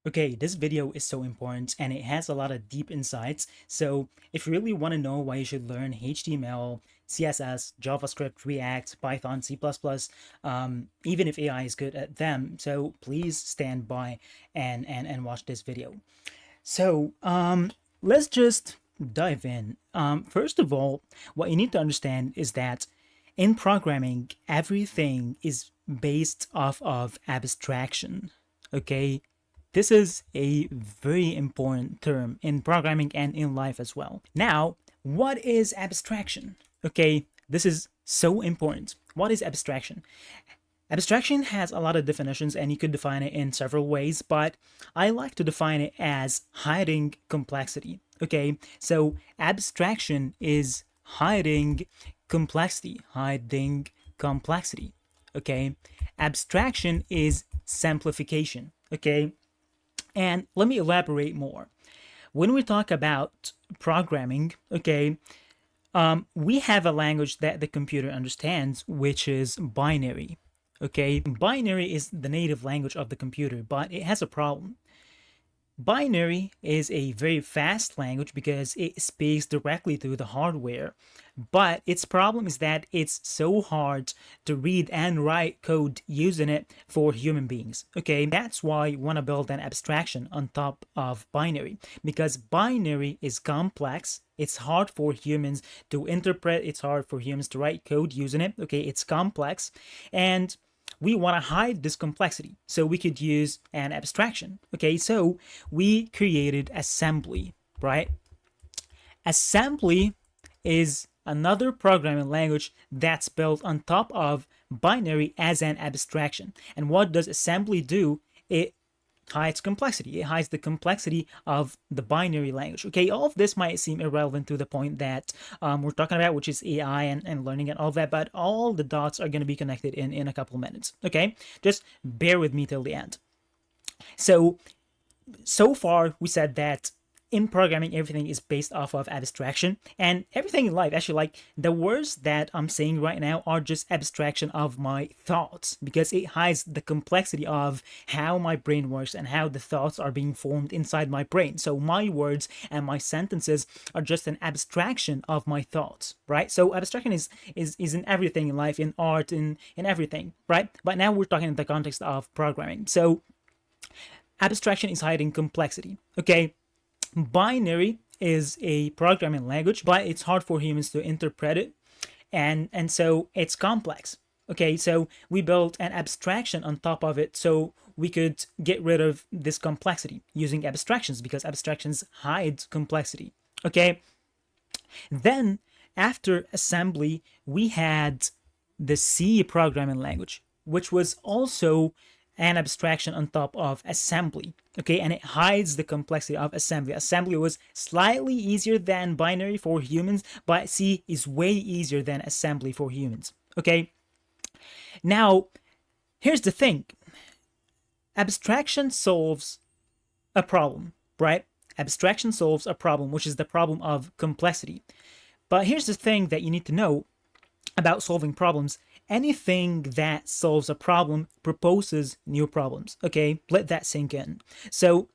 Okay, this video is so important and it has a lot of deep insights. So if you really want to know why you should learn HTML, CSS, JavaScript, React, Python, C++, even if AI is good at them, so please stand by and watch this video. So let's just dive in. First of all, what you need to understand is that in programming, everything is based off of abstraction. Okay, this is a very important term in programming and in life as well. Now, what is abstraction? Okay, this is so important. What is abstraction? Abstraction has a lot of definitions and you could define it in several ways, but I like to define it as hiding complexity. Okay, so abstraction is hiding complexity. Okay, abstraction is simplification. Okay, and let me elaborate more. When we talk about programming, okay, we have a language that the computer understands, which is binary. Okay, binary is the native language of the computer, but it has a problem. Binary is a very fast language because it speaks directly to the hardware, but its problem is that it's so hard to read and write code using it for human beings. Okay, that's why you want to build an abstraction on top of binary, because binary is complex. It's hard for humans to interpret, it's hard for humans to write code using it. Okay, it's complex, and we want to hide this complexity, so we could use an abstraction. Okay, so we created assembly, right? Assembly is another programming language that's built on top of binary as an abstraction. And what does assembly do? It hides complexity. It hides the complexity of the binary language. Okay, all of this might seem irrelevant to the point that we're talking about, which is AI and learning and all of that, but all the dots are going to be connected in a couple minutes. Okay, just bear with me till the end. So far we said that in programming everything is based off of abstraction, and everything in life, actually, like the words that I'm saying right now are just abstraction of my thoughts, because it hides the complexity of how my brain works and how the thoughts are being formed inside my brain. So my words and my sentences are just an abstraction of my thoughts, right? So abstraction is in everything in life, in art, in everything, right? But now we're talking in the context of programming. So abstraction is hiding complexity. Okay, binary is a programming language, but it's hard for humans to interpret it, and so it's complex. Okay, so we built an abstraction on top of it so we could get rid of this complexity using abstractions, because abstractions hide complexity. Okay, then after assembly we had the C programming language, which was also an abstraction on top of assembly. Okay, and it hides the complexity of assembly. Assembly was slightly easier than binary for humans, but C is way easier than assembly for humans. Okay, now here's the thing. Abstraction solves a problem, right? Abstraction solves a problem, which is the problem of complexity. But here's the thing that you need to know about solving problems. Anything that solves a problem proposes new problems. Okay, let that sink in. So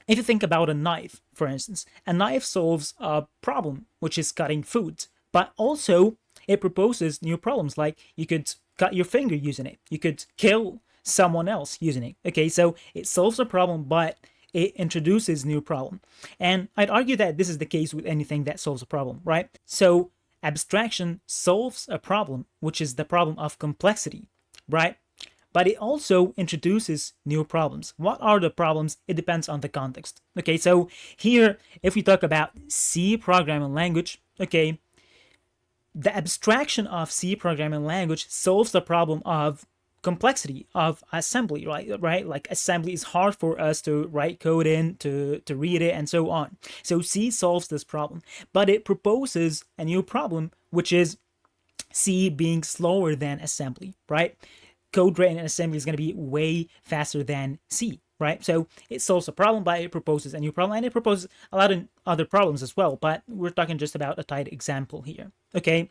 if you think about a knife, for instance, a knife solves a problem, which is cutting food, but also it proposes new problems, like you could cut your finger using it, you could kill someone else using it. Okay, so it solves a problem, but it introduces new problem. And I'd argue that this is the case with anything that solves a problem, right? So abstraction solves a problem, which is the problem of complexity, right? But it also introduces new problems. What are the problems? It depends on the context. Okay, so here, if we talk about C programming language, okay, the abstraction of C programming language solves the problem of complexity of assembly, right? Like assembly is hard for us to write code in, to read it, and so on. So C solves this problem, but it proposes a new problem, which is C being slower than assembly, right? Code written in assembly is going to be way faster than C, right? So it solves a problem, but it proposes a new problem, and it proposes a lot of other problems as well, but we're talking just about a tight example here. Okay,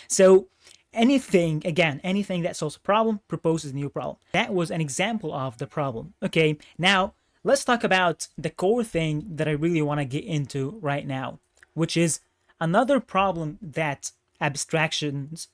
so anything that solves a problem proposes a new problem. That was an example of the problem. Okay, now let's talk about the core thing that I really want to get into right now, which is another problem that abstractions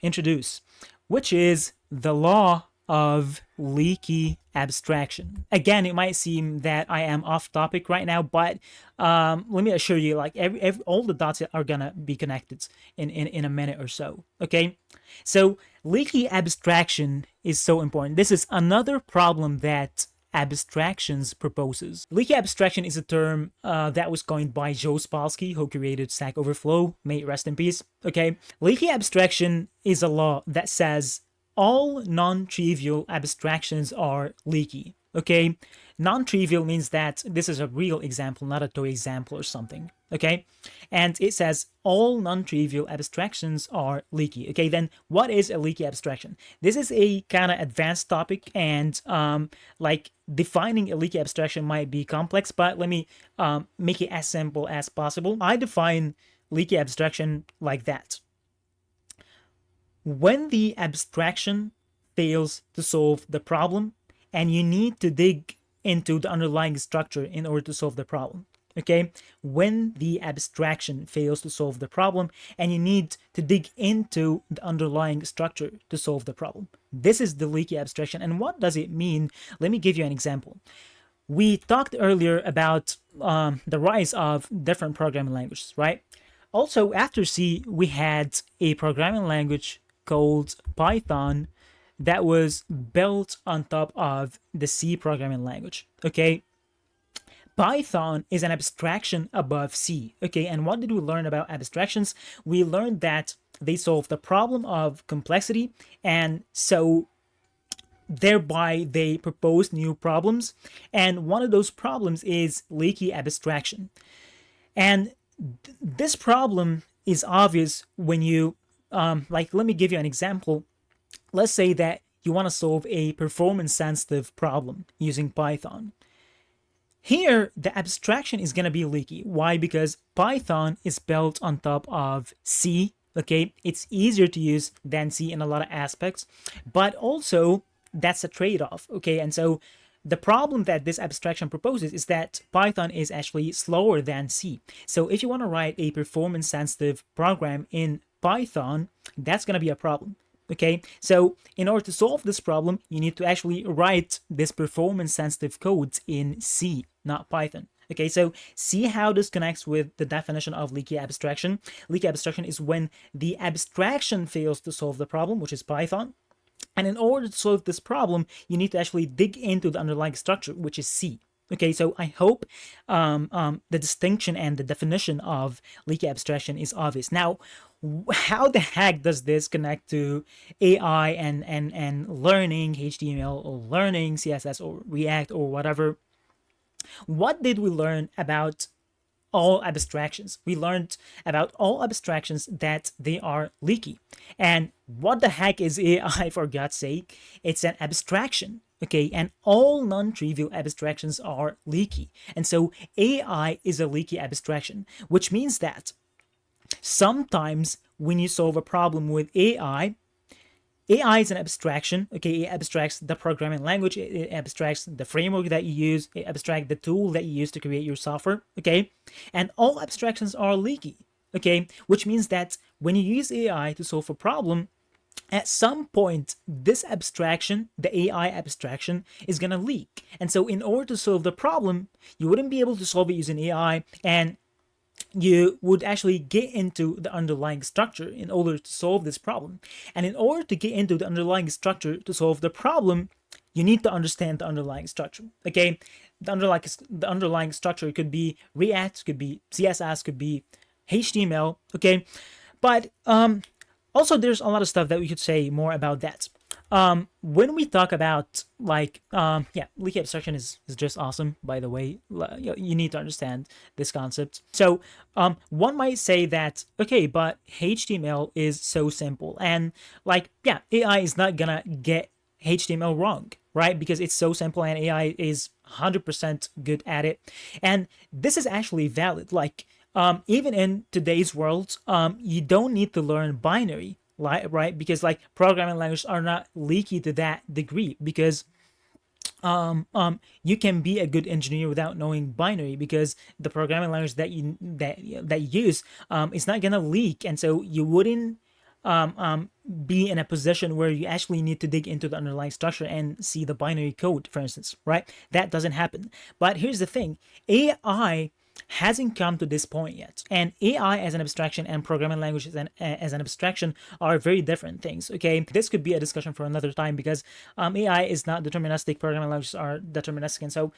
introduce, which is the law of leaky abstraction. Again, it might seem that I am off topic right now, but let me assure you, like all the dots are gonna be connected in a minute or so. Okay, so leaky abstraction is so important. This is another problem that abstractions proposes. Leaky abstraction is a term that was coined by Joe Spolsky, who created Stack Overflow. May it rest in peace. Okay, leaky abstraction is a law that says all non-trivial abstractions are leaky. Okay, non-trivial means that this is a real example, not a toy example or something. Okay, and it says all non-trivial abstractions are leaky. Okay, then what is a leaky abstraction? This is a kind of advanced topic, and like defining a leaky abstraction might be complex, but let me make it as simple as possible. I define leaky abstraction like that: when the abstraction fails to solve the problem and you need to dig into the underlying structure in order to solve the problem. Okay, when the abstraction fails to solve the problem and you need to dig into the underlying structure to solve the problem. This is the leaky abstraction. And what does it mean? Let me give you an example. We talked earlier about the rise of different programming languages, right? Also, after C, we had a programming language called Python that was built on top of the C programming language. Okay, Python is an abstraction above C. Okay, and what did we learn about abstractions? We learned that they solve the problem of complexity, and so thereby they propose new problems. And one of those problems is leaky abstraction. And this problem is obvious when you, like, let me give you an example. Let's say that you want to solve a performance sensitive problem using Python. Here, the abstraction is going to be leaky. Why? Because Python is built on top of C. Okay, it's easier to use than C in a lot of aspects, but also that's a trade-off. Okay, and so the problem that this abstraction proposes is that Python is actually slower than C. So if you want to write a performance sensitive program in Python, that's going to be a problem. Okay, so in order to solve this problem, you need to actually write this performance sensitive code in C, not Python. Okay, so see how this connects with the definition of leaky abstraction. Leaky abstraction is when the abstraction fails to solve the problem, which is Python. And in order to solve this problem, you need to actually dig into the underlying structure, which is C. Okay, so I hope the distinction and the definition of leaky abstraction is obvious. Now, how the heck does this connect to AI and learning HTML or learning CSS or React or whatever? What did we learn about all abstractions? We learned about all abstractions that they are leaky. And what the heck is AI, for God's sake? It's an abstraction. Okay, and all non-trivial abstractions are leaky. And so AI is a leaky abstraction, which means that sometimes when you solve a problem with AI is an abstraction. Okay, it abstracts the programming language, it abstracts the framework that you use, it abstracts the tool that you use to create your software. Okay, and all abstractions are leaky. Okay, which means that when you use AI to solve a problem, at some point this abstraction, the AI abstraction, is gonna leak. And so in order to solve the problem, you wouldn't be able to solve it using AI, and you would actually get into the underlying structure in order to solve this problem. And in order to get into the underlying structure to solve the problem, you need to understand the underlying structure. Okay, the underlying structure could be React, could be CSS, could be HTML. Okay, but also there's a lot of stuff that we could say more about that. When we talk about like yeah, leaky abstraction is just awesome, by the way. You need to understand this concept. So one might say that, okay, but HTML is so simple, and like, yeah, AI is not gonna get HTML wrong, right? Because it's so simple and AI is 100% good at it. And this is actually valid. Like even in today's world, you don't need to learn binary, right? Because like programming languages are not leaky to that degree, because you can be a good engineer without knowing binary, because the programming language that you use is not gonna leak, and so you wouldn't be in a position where you actually need to dig into the underlying structure and see the binary code, for instance, right? That doesn't happen. But here's the thing: AI hasn't come to this point yet. And AI as an abstraction and programming language as an abstraction are very different things. Okay, this could be a discussion for another time, because AI is not deterministic, programming languages are deterministic, and so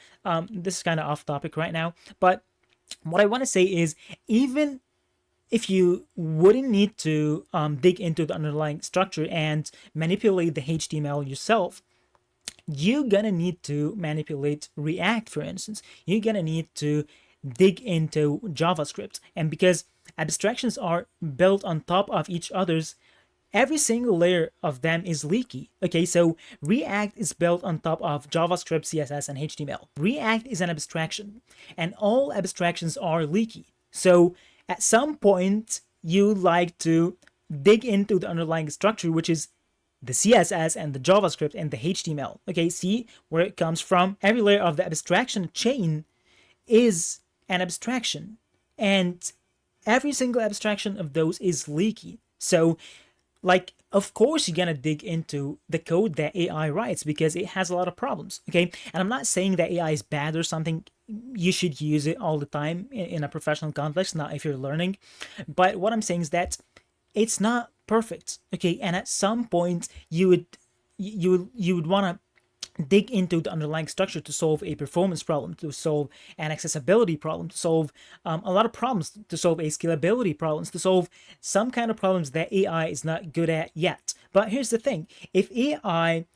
this is kind of off topic right now. But what I want to say is, even if you wouldn't need to dig into the underlying structure and manipulate the HTML yourself, you're gonna need to manipulate React, for instance. You're gonna need to dig into JavaScript. And because abstractions are built on top of each other's, every single layer of them is leaky. Okay, so React is built on top of JavaScript, CSS, and HTML. React is an abstraction, and all abstractions are leaky. So at some point, you like to dig into the underlying structure, which is the CSS and the JavaScript and the HTML. Okay, see where it comes from? Every layer of the abstraction chain is an abstraction, and every single abstraction of those is leaky. So, like, of course you're gonna dig into the code that AI writes, because it has a lot of problems. Okay, and I'm not saying that AI is bad or something. You should use it all the time in a professional context, not if you're learning. But what I'm saying is that it's not perfect. Okay, and at some point you would want to dig into the underlying structure to solve a performance problem, to solve an accessibility problem, to solve a lot of problems, to solve a scalability problems, to solve some kind of problems that AI is not good at yet. But here's the thing: if AI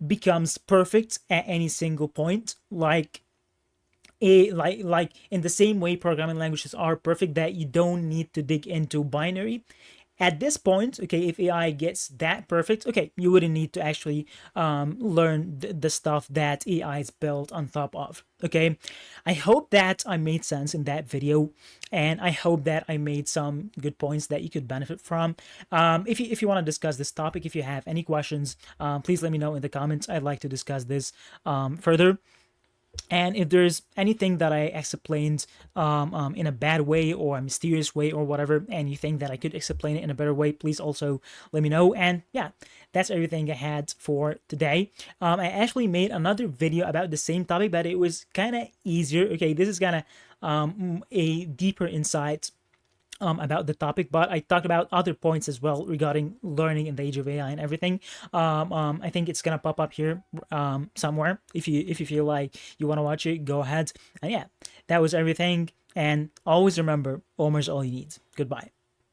becomes perfect at any single point, like in the same way programming languages are perfect that you don't need to dig into binary, at this point, okay, if AI gets that perfect, okay, you wouldn't need to actually learn the stuff that AI is built on top of. Okay, I hope that I made sense in that video, and I hope that I made some good points that you could benefit from. If you want to discuss this topic, if you have any questions, please let me know in the comments. I'd like to discuss this further. And if there's anything that I explained in a bad way or a mysterious way or whatever, and you think that I could explain it in a better way, please also let me know. And yeah, that's everything I had for today. I actually made another video about the same topic, but it was kind of easier. Okay, this is kind of a deeper insight about the topic, but I talked about other points as well regarding learning in the age of AI and everything. I think it's gonna pop up here somewhere. If you feel like you want to watch it, go ahead. And yeah, that was everything. And always remember, Omar's all you need. Goodbye.